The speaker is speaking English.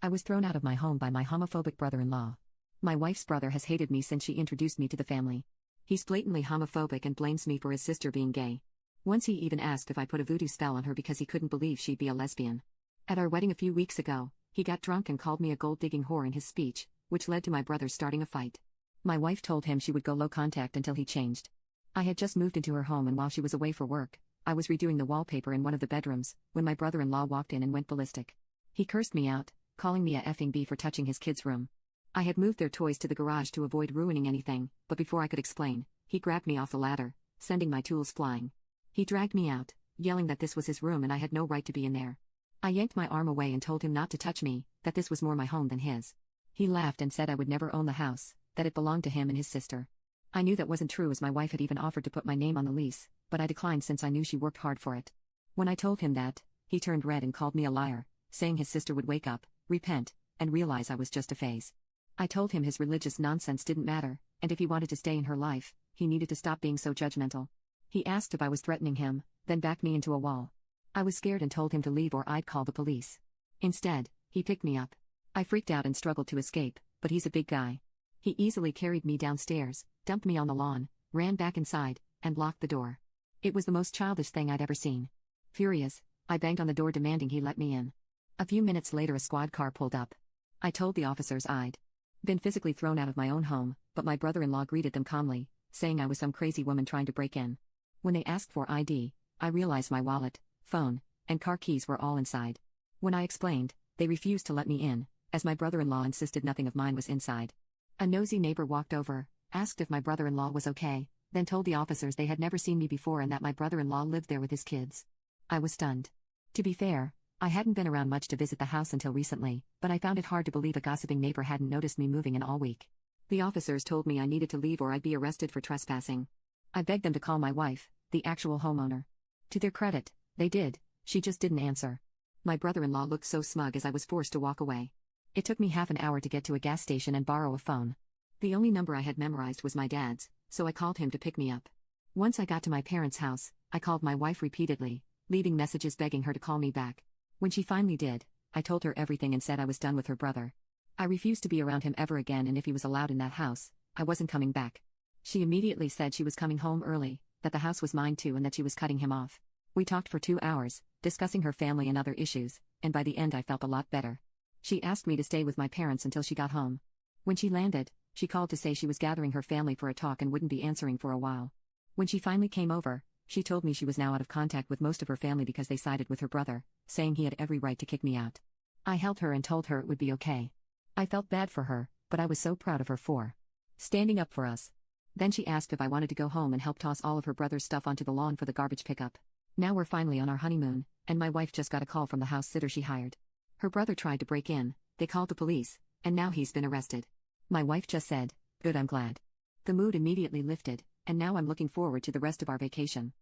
I was thrown out of my home by my homophobic brother-in-law. My wife's brother has hated me since she introduced me to the family. He's blatantly homophobic and blames me for his sister being gay. Once he even asked if I put a voodoo spell on her because he couldn't believe she'd be a lesbian. At our wedding a few weeks ago, he got drunk and called me a gold-digging whore in his speech, which led to my brother starting a fight. My wife told him she would go low contact until he changed. I had just moved into her home, and while she was away for work, I was redoing the wallpaper in one of the bedrooms, when my brother-in-law walked in and went ballistic. He cursed me out, calling me a effing bee for touching his kids' room. I had moved their toys to the garage to avoid ruining anything, but before I could explain, he grabbed me off the ladder, sending my tools flying. He dragged me out, yelling that this was his room and I had no right to be in there. I yanked my arm away and told him not to touch me, that this was more my home than his. He laughed and said I would never own the house, that it belonged to him and his sister. I knew that wasn't true, as my wife had even offered to put my name on the lease, but I declined since I knew she worked hard for it. When I told him that, he turned red and called me a liar, saying his sister would wake up, repent, and realize I was just a phase. I told him his religious nonsense didn't matter, and if he wanted to stay in her life, he needed to stop being so judgmental. He asked if I was threatening him, then backed me into a wall. I was scared and told him to leave or I'd call the police. Instead, he picked me up. I freaked out and struggled to escape, but he's a big guy. He easily carried me downstairs, dumped me on the lawn, ran back inside, and locked the door. It was the most childish thing I'd ever seen. Furious, I banged on the door demanding he let me in. A few minutes later a squad car pulled up. I told the officers I'd been physically thrown out of my own home, but my brother-in-law greeted them calmly, saying I was some crazy woman trying to break in. When they asked for ID, I realized my wallet, phone, and car keys were all inside. When I explained, they refused to let me in, as my brother-in-law insisted nothing of mine was inside. A nosy neighbor walked over, asked if my brother-in-law was okay, then told the officers they had never seen me before and that my brother-in-law lived there with his kids. I was stunned. To be fair, I hadn't been around much to visit the house until recently, but I found it hard to believe a gossiping neighbor hadn't noticed me moving in all week. The officers told me I needed to leave or I'd be arrested for trespassing. I begged them to call my wife, the actual homeowner. To their credit, they did, she just didn't answer. My brother-in-law looked so smug as I was forced to walk away. It took me half an hour to get to a gas station and borrow a phone. The only number I had memorized was my dad's, so I called him to pick me up. Once I got to my parents' house, I called my wife repeatedly, leaving messages begging her to call me back. When she finally did, I told her everything and said I was done with her brother. I refused to be around him ever again, and if he was allowed in that house, I wasn't coming back. She immediately said she was coming home early, that the house was mine too and that she was cutting him off. We talked for 2 hours, discussing her family and other issues, and by the end I felt a lot better. She asked me to stay with my parents until she got home. When she landed, she called to say she was gathering her family for a talk and wouldn't be answering for a while. When she finally came over, she told me she was now out of contact with most of her family because they sided with her brother, saying he had every right to kick me out. I held her and told her it would be okay. I felt bad for her, but I was so proud of her for standing up for us. Then she asked if I wanted to go home and help toss all of her brother's stuff onto the lawn for the garbage pickup. Now we're finally on our honeymoon, and my wife just got a call from the house sitter she hired. Her brother tried to break in, they called the police, and now he's been arrested. My wife just said, "Good, I'm glad." The mood immediately lifted, and now I'm looking forward to the rest of our vacation.